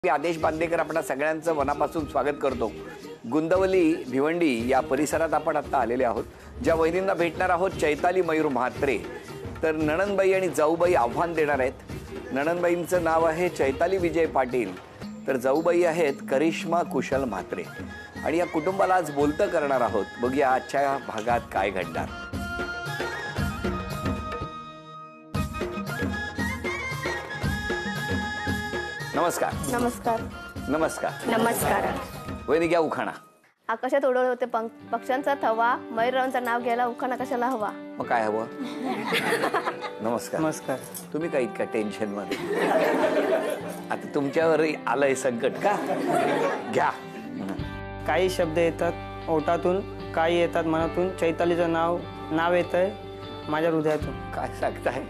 मी आदेश बांदेकर आपणा सगळ्यांचं मनापासून स्वागत करतो। गुंदवली भिवंडी या परिसरात आपण आता आलेले आहोत। ज्या वहिनींना भेटणार आहोत चैताली मयूर म्हात्रे। तर नणंदबाई आणि जाऊबाई आव्हान देणार आहेत। नणंदबाईंचं नाव आहे चैताली विजय पाटील, तर जाऊबाई आहेत करिश्मा कुशल म्हात्रे। आणि या कुटुंबाला आज बोलतं करणार आहोत। बघूया आजच्या भागात काय घडणार। नमस्कार नमस्कार नमस्कार नमस्कार। वहिनी घ्या उखाणा। आकाशात उडवले होते पक्ष्यांचा थवा, मयूरांचं नाव घ्यायला उखाणा कशाला हवा? मग काय हवं? नमस्कार नमस्कार। तुम्ही काय इतका टेन्शन मध्ये? आता तुमच्यावर आलंय संकट का? घ्या। काही शब्द येतात ओठातून, काही येतात मनातून। चैतालीचं नाव येतंय माझ्या हृदयातून। काय सांगताय?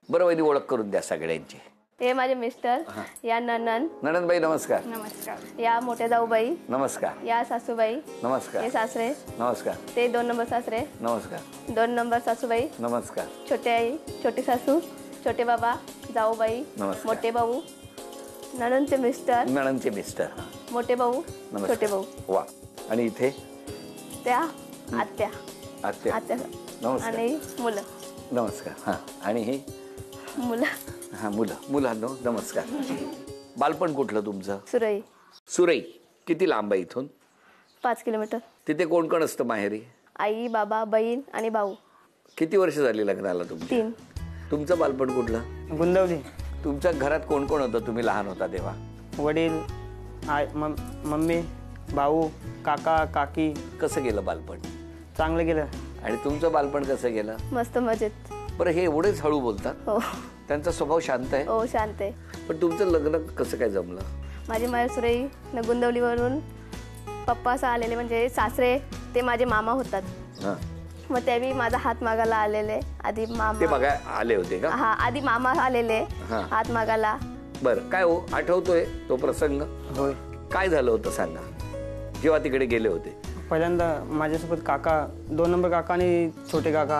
बरं वहिनी ओळख करून द्या सगळ्यांची। हे माझे मिस्टर, या नणंदबाई नमस्कार। नमस्कार। या मोठ्या जाऊबाई नमस्कार। या सासूबाई नमस्कार। हे सासरे नमस्कार। ते 2 नंबर सासरे नमस्कार। 2 नंबर सासूबाई नमस्कार। छोटे आई, छोटी सासू, छोटे बाबा, जाऊबाई, नमस्कार। मोठे भाऊ, नणंदचे मिस्टर, मोठे भाऊ, छोटे भाऊ। वा। आणि इथे त्या आत्या नमस्कार। आणि मुलं नमस्कार। हां आणि हे मुलांनो नमस्कार। बालपण कुठलं तुमचं? सुरई किती लांब आहे इथून? 5 किलोमीटर। तिथे कोण कोण असतं माहेरी? आई, बाबा, बहीण आणि भाऊ। किती वर्ष झाली लग्नाला तुमची? 3। तुमचं बालपण कुठलं? गुंदवली। तुमच्या घरात कोण कोण होतं तुम्ही लहान होता तेव्हा? वडील, मम्मी, भाऊ, काका, काकी। कसं गेलं बालपण? चांगलं गेलं। आणि तुमचं बालपण कसं गेलं? मस्त मजेत। बरं हे एवढेच हळू बोलतात? हो। त्यांचा स्वभाव शांत आहे? हो शांत आहे। पण तुमचं लग्न कसं काय जमलं? माझी माय सुरई गुंदवलीवरून पप्पा असं आलेले, म्हणजे सासरे ते माझे मामा होतात। हां मग त्यावेळी माझा हात मागायला आलेले। आधी मामा ते बघा आले होते का? हा आधी मामा आलेले हात मागायला। बरं काय हो आठवतोय तो प्रसंग? होय। काय झालं होतं सांगा जेव्हा तिकडे गेले होते? पहिल्यांदा माझ्यासोबत काका, 2 नंबर काका आणि छोटे काका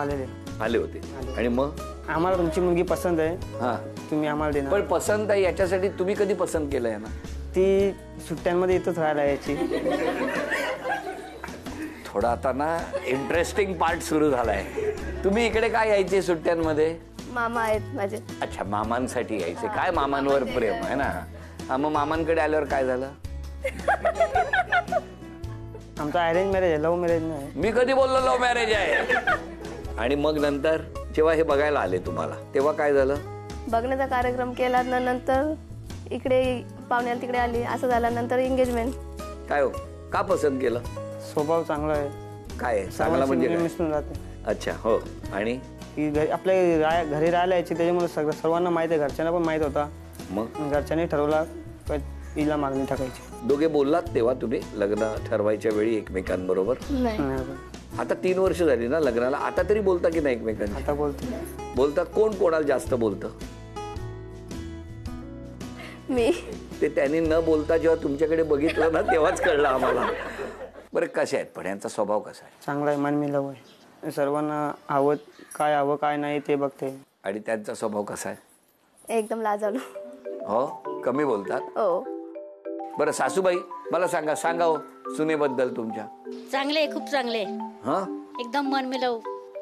आले होते। आणि मग आम्हाला तुमची मुलगी पसंत आहे, हां तुम्ही आम्हाला देणार? पण पसंत आहे याच्यासाठी तुम्ही कधी पसंत केलंय ना? ती सुट्ट्यांमध्ये इथंच राहायला यायची। थोडा आता ना इंटरेस्टिंग पार्ट सुरू झालाय। तुम्ही इकडे काय यायचे सुट्ट्यांमध्ये? मामा आहेत माझे। अच्छा मामांसाठी यायचे। काय मामांवर प्रेम आहे ना? हा मग मामांकडे आल्यावर काय झालं? आमचा अरेंज मॅरेज आहे, लव्ह मॅरेज नाही। मी कधी बोललो लव्ह मॅरेज आहे? आणि मग नंतर जेव्हा हे बघायला आले तुम्हाला तेव्हा काय झालं? बघण्याचा कार्यक्रम केला, नंतर इकडे पाहुण्याला तिकडे आली, असं झालं। नंतर एंगेजमेंट। काय हो का पसंत केलं? स्वभाव चांगला आहे। काय चांगला म्हणजे काय? मिसळून राहते। अच्छा हो। आणि आपल्या घरी राहायला यायची, त्याच्यामुळे सर्वांना माहित आहे, घरच्यांना पण माहित होता। मग घरच्यांनी ठरवला हिला मागणी टाकायची। दोघे बोललात तेव्हा तुम्ही लग्न ठरवायच्या वेळी एकमेकांबरोबर? आता 3 वर्ष झाली ना लग्नाला, आता तरी बोलता की नाही एकमेकांना? आता बोलता। कोण कोणाला जास्त बोलतं? मी। ते त्यांनी न बोलता जेव्हा तुमच्याकडे बघितलं ना तेव्हाच कळलं आम्हाला। बरं कसे आहेत पण यांचा स्वभाव कसा आहे? चांगला आहे, मनमिळावू आहे। सर्वांना हवं काय नाही ते बघते। आणि त्यांचा स्वभाव कसा आहे? एकदम लाजाळू। हो कमी बोलतात? हो। बरं सासूबाई मला सांगा हो सुनेबद्दल तुमच्या। चांगले, खूप चांगले। हां एकदम मन मिळवू।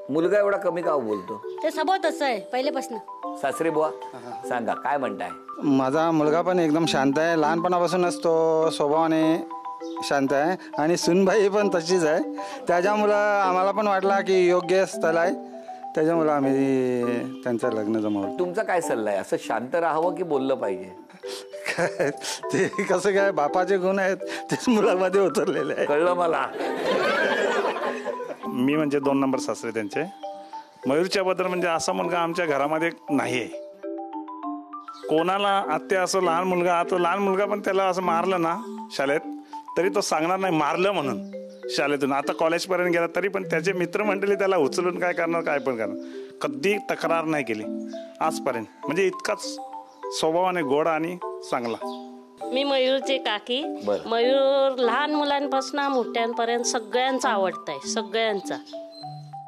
मुलगा एवढा कमी का बोलतो? ते स्वभाव तसं आहे पहिलेपासून। सासरे बुवा सांगा काय म्हणताय? माझा मुलगा पण एकदम शांत आहे, लहानपणापासूनच तो स्वभावाने शांत आहे। आणि सुनबाई पण तशीच आहे, त्याच्यामुळं आम्हाला पण वाटला की योग्य स्थळ आहे, त्याच्यामुळं आम्ही त्यांचं लग्न जमवलं। तुमचा काय सल्ला आहे? असं शांत राहावं की बोललं पाहिजे? ते कसं काय बापाचे गुण आहेत तेच मुलामध्ये उतरलेले आहे। कळलं मला। मी म्हणजे 2 नंबर सासरे त्यांचे। मयूरच्या बद्दल म्हणजे असा मुलगा आमच्या घरामध्ये नाही आहे। कोणाला आत्या असं लहान मुलगा पण त्याला असं मारलं ना शाळेत तरी तो सांगणार नाही मारलं म्हणून शाळेतून। आता कॉलेजपर्यंत गेला तरी पण त्याचे मित्रमंडळी त्याला उचलून काय करणार, कधी तक्रार नाही केली आजपर्यंत। म्हणजे इतकाच स्वभावाने गोड आणि चांगला। मी मयूरची काकी। मयूर लहान मुलांपासून मोठ्यांपर्यंत सगळ्यांचा आवडता आहे, सगळ्यांचा।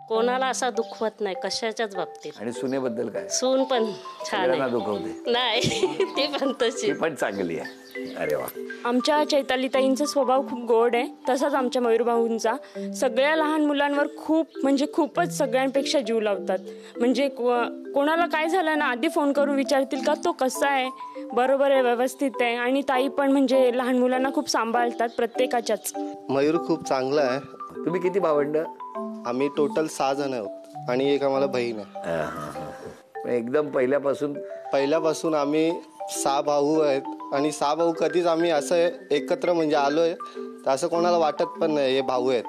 कोणाला असा दुखवत नाही कशाच्याच बाबतीत. आणि सुनेबद्दल काय? सून पण छान सगळ्यांना आहे. दुखवते? नाही ती पण तशी. ती पण चांगली आहे. अरे वा. आमच्या चैतालीताईंचा स्वभाव खूप गोड आहे, तसाच आमच्या मयूरभाऊंचा. सगळ्या लहान मुलांवर खूप म्हणजे खूपच सगळ्यांपेक्षा जीव लावतात. म्हणजे कोणाला काय झालं ना आधी फोन करून विचारतील का तो कसा आहे, बरोबर आहे, व्यवस्थित आहे. आणि ताई पण म्हणजे लहान मुलांना खूप सांभाळतात प्रत्येकाच्याच. मयूर खूप चांगला आहे. तुम्ही किती भावंड? आम्ही टोटल 6 जण आहोत आणि एक आम्हाला बहीण आहे. एकदम पहिल्यापासून आम्ही 6 भाऊ आहेत आणि 6 भाऊ कधीच आम्ही असं एकत्र म्हणजे आलोय तर असं कोणाला वाटत पण नाही हे भाऊ आहेत.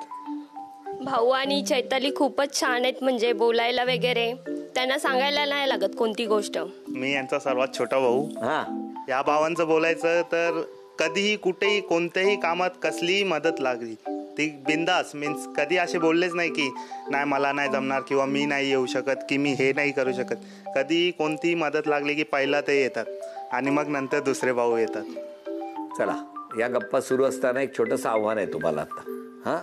भाऊ आणि चैताली खूपच छान आहेत, म्हणजे बोलायला वगैरे त्यांना सांगायला नाही लागत कोणती गोष्ट. मी यांचा सर्वात छोटा भाऊ. हा. या भावांचं बोलायचं तर कधीही कुठेही कोणत्याही कामात कसलीही मदत लागली ती बिंदास मीन्स कधी असे बोललेच नाही की नाही मला नाही जमणार किंवा मी नाही येऊ शकत की मी हे नाही करू शकत. कधी कोणतीही मदत लागली की पहिला ते येतात आणि मग नंतर दुसरे भाऊ येतात. चला, या गप्पा सुरू असताना एक छोटंसं आव्हान आहे तुम्हाला आता. हा,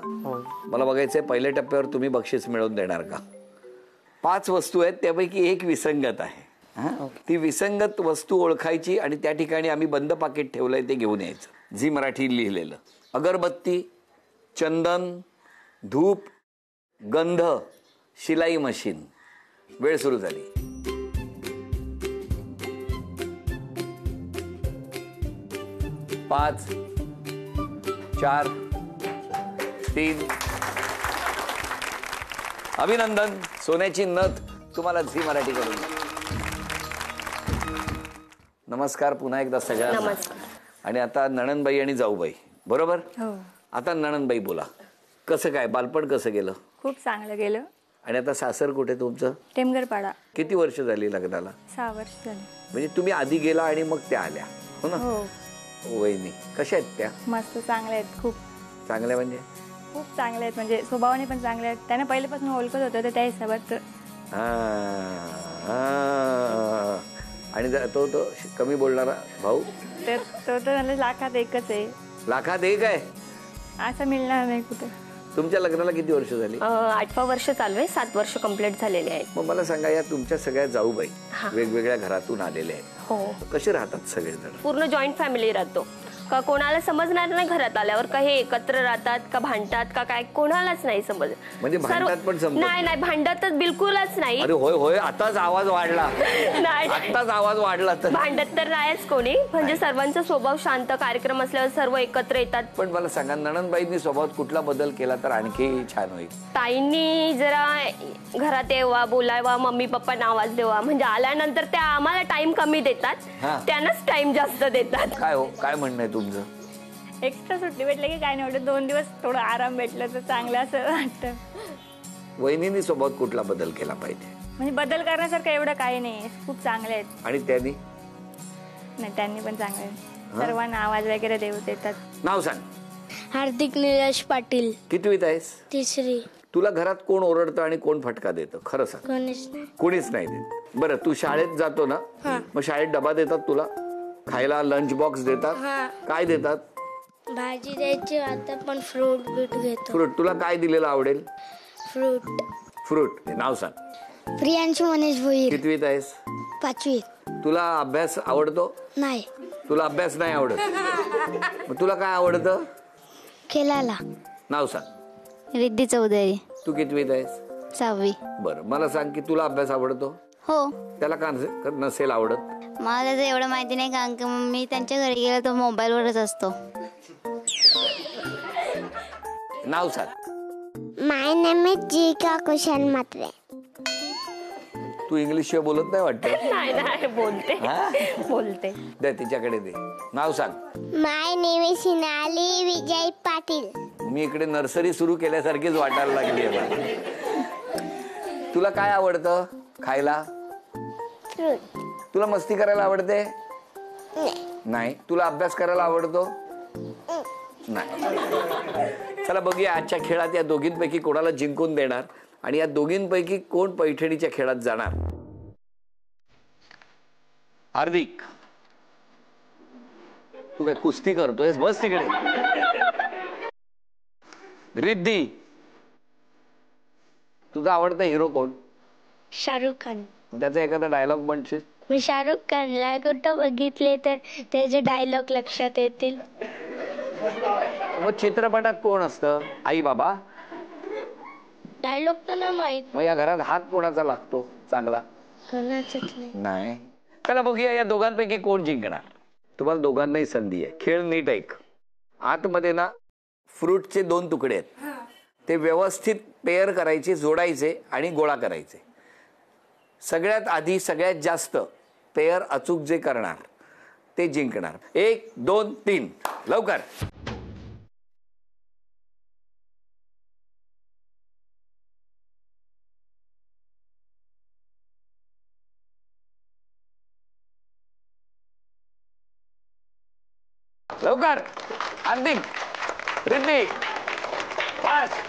मला बघायचंय पहिल्या टप्प्यावर तुम्ही बक्षीस मिळवून देणार का? 5 वस्तू आहेत, त्यापैकी एक विसंगत आहे. ती विसंगत वस्तू ओळखायची आणि त्या ठिकाणी आम्ही बंद पाकिट ठेवलंय ते घेऊन यायचं. झी मराठी लिहिलेलं. अगरबत्ती, चंदन, धूप, गंध, शिलाई मशीन. वेळ सुरू झाली. पाच, 4, 3. अभिनंदन. सोन्याची नथ तुम्हाला झी मराठी कडून. नमस्कार पुन्हा एकदा सगळ्यांना. नमस्कार. आणि आता नणंदबाई आणि जाऊबाई बरोबर. आता नणंदबाई बोला, कसं काय बालपण कसं गेलं? खूप चांगलं गेलं. आणि आता सासर कुठे तुमचं? टेमगरपाडा. किती वर्ष झाली लग्नाला? 6 वर्ष झाली. म्हणजे तुम्ही आधी गेला आणि मग त्या आल्या हो ना? हो. वहिनी कशा आहेत त्या? मस्त चांगल्या आहेत. खूप चांगल्या म्हणजे खूप चांगल्या आहेत, म्हणजे स्वभावाने पण चांगल्या आहेत. त्यांना पहिल्यापासून ओळखत होतं तर त्या हिशोबात. आणि तो कमी बोलणारा भाऊ तर तो लाखात एकच आहे. लाखात एक आहे असं मिळणार नाही कुठे. तुमच्या लग्नाला किती वर्ष झाली? 8वं वर्ष चालू आहे. 7 वर्ष कंप्लीट झालेले आहेत. मग मला सांगा, या तुमच्या सगळ्या जाऊबाई वेगवेगळ्या घरातून आलेले आहेत. हो. कसे राहतात सगळेजण? पूर्ण जॉईंट फॅमिली राहतो. का कोणाला समजणार नाही घरात आल्यावर का हे एकत्र राहतात का भांडतात का काय, कोणालाच नाही समज. म्हणजे भांडतात पण समजत नाही भांडतच बिलकुलच नाही. अरे होय होय, आताच आवाज वाढला. नाही आताच आवाज वाढला. तर भांडत तर नाहीच कोणी, म्हणजे सर्वांचा स्वभाव शांत. कार्यक्रम असल्यावर सर्व एकत्र येतात. पण मला सांगा, नणंदबाईंनी स्वभावात कुठला बदल केला तर आणखी छान होईल? ताईंनी जरा घरात यावा, बोलावा, मम्मी पप्पांना आवाज द्यावा. म्हणजे आल्यानंतर त्या आम्हाला टाइम कमी देतात, त्यांनाच टाइम जास्त देतात. काय हो, काय म्हणणं आहे तुमचं? एक्स्ट्रा सुट्टी भेटली की काय नाही वाटत. 2 दिवस थोडं आराम भेटलं तर चांगलं असं वाटतं. वहिनींनी स्वभावात कुठला बदल केला पाहिजे? म्हणजे बदल करण्यासारखं एवढं काही नाही. खूप चांगले आहेत. आणि त्यांनी? नाही, त्यांनी पण चांगले आहेत. सर्वांना आवाज वगैरे देतात. नाव सांग. हार्दिक निलेश पाटील. कितवीत आहेस? 3री. तुला घरात कोण ओरडतं आणि कोण फटका देतं? खरं सांग. कोणीच नाही देत. बरं, तू शाळेत जातो ना, मग शाळेत डबा देतात तुला खायला? लंच बॉक्स देतात? काय देतात? भाजी द्यायची. आता पण फ्रूट बीट घेतो. फ्रूट. तुला काय दिलेलं आवडेल? फ्रूट. फ्रूट. नाव सांग. प्रियांशू मनीष भोईर. कितवीत आहेस? 5वी. तुला अभ्यास आवडतो? नाही. तुला अभ्यास नाही आवडत? मग तुला काय आवडतं? खेळायला. नाव सांग. रिद्धी चौधरी. तू कितवीत आहेस? 6वी. बरं, मला सांग की तुला अभ्यास आवडतो? हो. त्याला का नसेल आवडत? मला त्याचं एवढं माहिती नाही, कारण की मी त्यांच्या घरी गेलो तो मोबाईलवरच असतो. नाव सांग. माय नेम इज जीका कुशन मात्रे. तू इंग्लिश शिवाय बोलत नाही वाटतं? नाही बोलते. दे तिच्याकडे दे. नाव सांग. माय नेम इज हिनाली विजय पाटील. मी इकडे नर्सरी सुरू केल्यासारखीच वाटायला लागली आहे मला. तुला काय आवडतं खायला? तुला मस्ती करायला आवडते? नाही. तुला अभ्यास करायला आवडतो? नाही. चला बघूया आजच्या खेळात या दोघींपैकी कोणाला जिंकून देणार आणि या दोघींपैकी कोण पैठणीच्या खेळात जाणार. हार्दिक, तू काय कुस्ती करतोयस? बस तिकडे. रिद्धी, तू तुझा आवडता हिरो कोण? शाहरुख खान. त्याचा एखादा डायलॉग म्हणशील? मी शाहरुख खानला कुठं बघितले तर त्याचे डायलॉग लक्षात येतील. मग चित्रपटात कोण असतं? आई बाबा? डायलॉग तर नाही माहित. मग या घरात हात कोणाचा लागतो चांगला? कोणाचंच नाही. चला बघूया या दोघांपैकी कोण जिंकणार. तुम्हाला दोघांनाही संधी आहे. खेळ नीट ऐक. आतमध्ये ना फ्रूटचे 2 तुकडे आहेत, ते व्यवस्थित पेअर करायचे, जोडायचे आणि गोळा करायचे. सगळ्यात आधी सगळ्यात जास्त पेअर अचूक जे करणार ते जिंकणार. 1 2 3 लवकर. लवकर. हार्दिक, रिद्धी, फास्ट.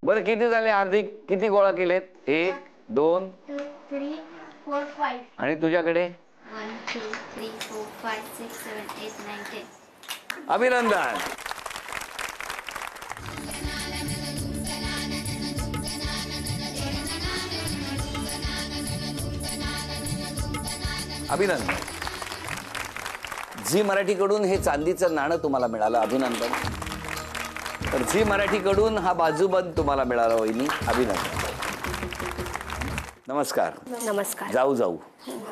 बरं किती झाले हार्दिक? किती गोळा केलेत? 1 2 3 4 5. आणि तुझ्याकडे? 1 2 3 4 5 6 7 8 9 10. अभिनंदन. अभिनंदन. झी मराठीकडून हे चांदीचं नाणं तुम्हाला मिळालं. अभिनंदन. तर झी मराठीकडून हा बाजूबंद तुम्हाला मिळाला वहिनी. अभिनंदन. नमस्कार. नमस्कार. जाऊ जाऊ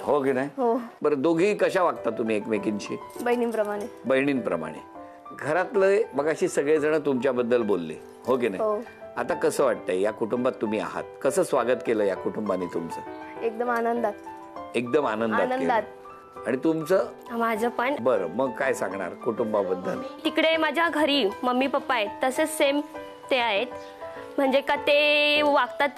हो की नाही? हो. बरं दोघी कशा वागता तुम्ही एकमेकींशी? बहिणींप्रमाणे. बहिणींप्रमाणे. घरातले मगाशी सगळेजण तुमच्याबद्दल बोलले हो की नाही? हो. आता कसं वाटतंय या कुटुंबात तुम्ही आहात? कसं स्वागत केलं या कुटुंबाने तुमचं? एकदम आनंदात. एकदम आनंदात आनंदात. केलं. आणि तुमचं? माझं पण. बरं मग काय सांगणार कुटुंबाबद्दल? तिकडे माझ्या घरी मम्मी पप्पा आहेत तसेच सेम ते आहेत. म्हणजे का ते वागतात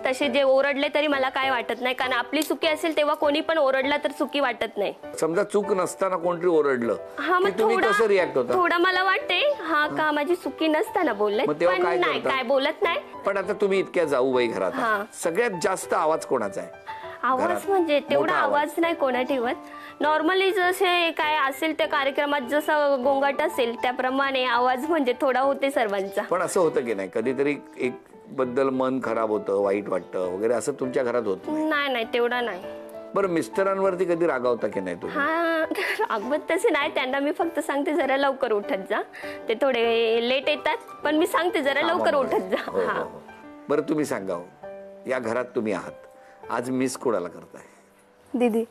तसे जे ओरडले तरी मला काय वाटत नाही, कारण आपली चुकी असेल तेव्हा कोणी पण ओरडला तर चुकी वाटत नाही. समजा चूक नसताना कोणतरी ओरडलं हा मग तुम्ही कसं रिॲक्ट होता? थोडं मला वाटते हा का माझी चुकी नसताना बोलले, मग तेव्हा पण काय नाही करता? काय बोलत नाही. पण आता तुम्ही इतक्या जाऊबाई घरात हा. आहात. सगळ्यात जास्त आवाज कोणाचा आहे आवाज? घरात? म्हणजे तेवढा मोठा आवाज नाही कोणा ठेवत. नॉर्मली जसे काय असेल त्या कार्यक्रमात जसं गोंगाट असेल त्याप्रमाणे आवाज म्हणजे थोडा होते सर्वांचा. पण असं होतं की नाही कधीतरी एक बद्दल मन खराब होतं, वाईट वाटतं वगैरे, असं तुमच्या घरात होत? नाही तेवढा नाही. बरं मिस्टरांवरती कधी रागावता की नाही तुम्ही? हा रागवत तसे नाही. त्यांना मी फक्त सांगते जरा लवकर उठत जा. ते थोडे लेट येतात पण मी सांगते जरा लवकर उठत जा. हो, हा. हो, हो. बरं तुम्ही सांगा हो, या घरात तुम्ही आहात, आज मिस कोणाला करताय? दीदी.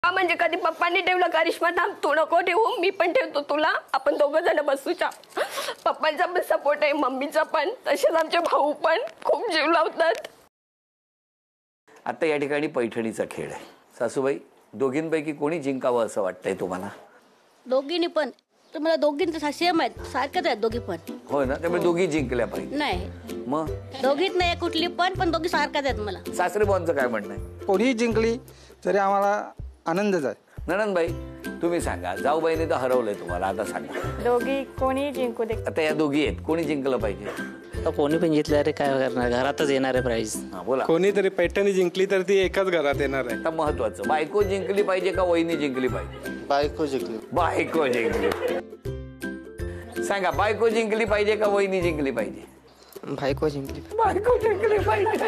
म्हणजे कधी पप्पांनी ठेवलं करिश्मा थांब तू नको ठेवू मी पण ठेवतो तुला, आपण दोघं जण बसूच्या. पप्पांचा पण सपोर्ट आहे, मम्मीचा पण, तसेच आमचे भाऊ पण खूप जीव लावतात. आता या ठिकाणी पैठणीचा खेळ आहे. सासूबाई दोघींपैकी कोणी जिंकावं असं वाटतंय तुम्हाला? दोघींनी पण. तर मला दोघींचं सेम आहेत, सारखंच आहेत दोघी पण. हो ना, त्यामुळे दोघी जिंकल्या पाहिजे. नाही मग दोघीत नाही कुठली पण दोघी सारख्याच आहेत मला. सासरे भावांचं काय म्हणणं आहे? कोणी जिंकली तरी आम्हाला आनंदच आहे. नणंदबाई तुम्ही सांगा, जाऊबाईने तर हरवलंय तुम्हाला, आता सांगा. दोघी कोणी जिंकू दे. आता या दोघी आहेत, कोणी जिंकलं पाहिजे? आता कोणी पण जिंकलं अरे काय करणार, घरातच येणार आहे प्राईज. बोला. कोणीतरी पैठणी जिंकली तर ती एकाच घरात येणार आहे. आता महत्वाचं, बायको जिंकली पाहिजे का वहिनी जिंकली पाहिजे? बायको जिंकली. बायको जिंकली. सांगा, बायको जिंकली पाहिजे का वहिनी जिंकली पाहिजे? बायको जिंकली. बायको जिंकली पाहिजे.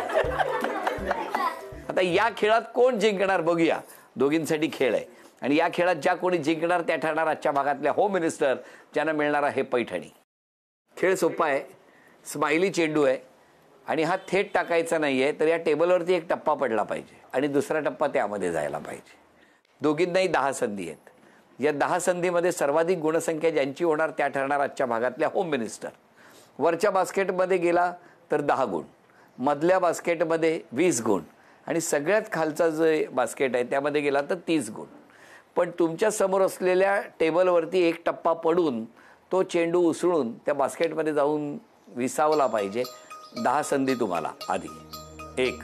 आता या खेळात कोण जिंकणार बघूया. दोघींसाठी खेळ आहे आणि या खेळात ज्या कोणी जिंकणार त्या ठरणार आजच्या भागातल्या होम मिनिस्टर, ज्यांना मिळणार आहे पैठणी. खेळ सोपा आहे. स्माइली चेंडू आहे आणि हा थेट टाकायचा नाहीये, तर या टेबलवरती एक टप्पा पडला पाहिजे आणि दुसरा टप्पा त्यामध्ये जायला पाहिजे. दोघींनाही 10 संधी आहेत. या 10 संधीमध्ये सर्वाधिक गुणसंख्या ज्यांची होणार त्या ठरणार आजच्या भागातल्या होम मिनिस्टर. वरच्या बास्केटमध्ये गेला तर 10 गुण, मधल्या बास्केटमध्ये 20 गुण आणि सगळ्यात खालचा जे बास्केट आहे त्यामध्ये गेला तर 30 गुण. पण तुमच्या समोर असलेल्या टेबलवरती एक टप्पा पडून तो चेंडू उसळून त्या बास्केटमध्ये जाऊन विसावला पाहिजे. 10 संधी तुम्हाला. आधी 1,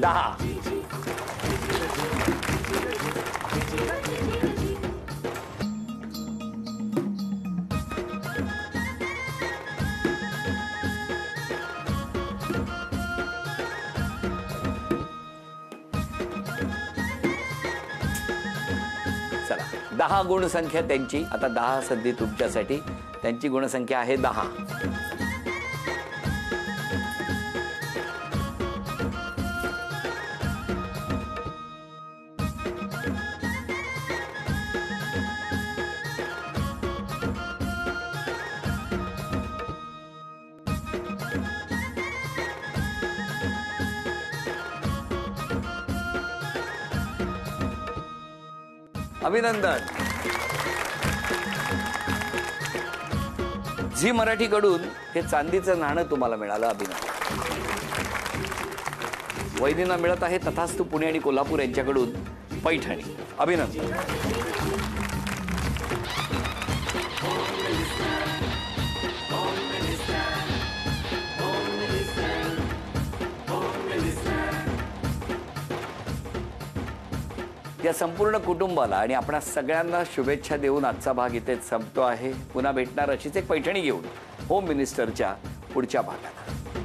10, 10 गुणसंख्या त्यांची. आता 10 संधी तुमच्यासाठी. त्यांची गुणसंख्या आहे 10. अभिनंदन. झी मराठीकडून हे चांदीचं नाणं तुम्हाला मिळालं. अभिनंदन. वैनींना मिळत आहे तथास्तु पुणे आणि कोल्हापूर यांच्याकडून पैठणी. अभिनंदन. या संपूर्ण कुटुंबाला आणि आपणा सगळ्यांना शुभेच्छा देऊन आजचा भाग इथेच संपतो आहे. पुन्हा भेटणार अशीच एक पैठणी घेऊन होम मिनिस्टरच्या पुढच्या भागात.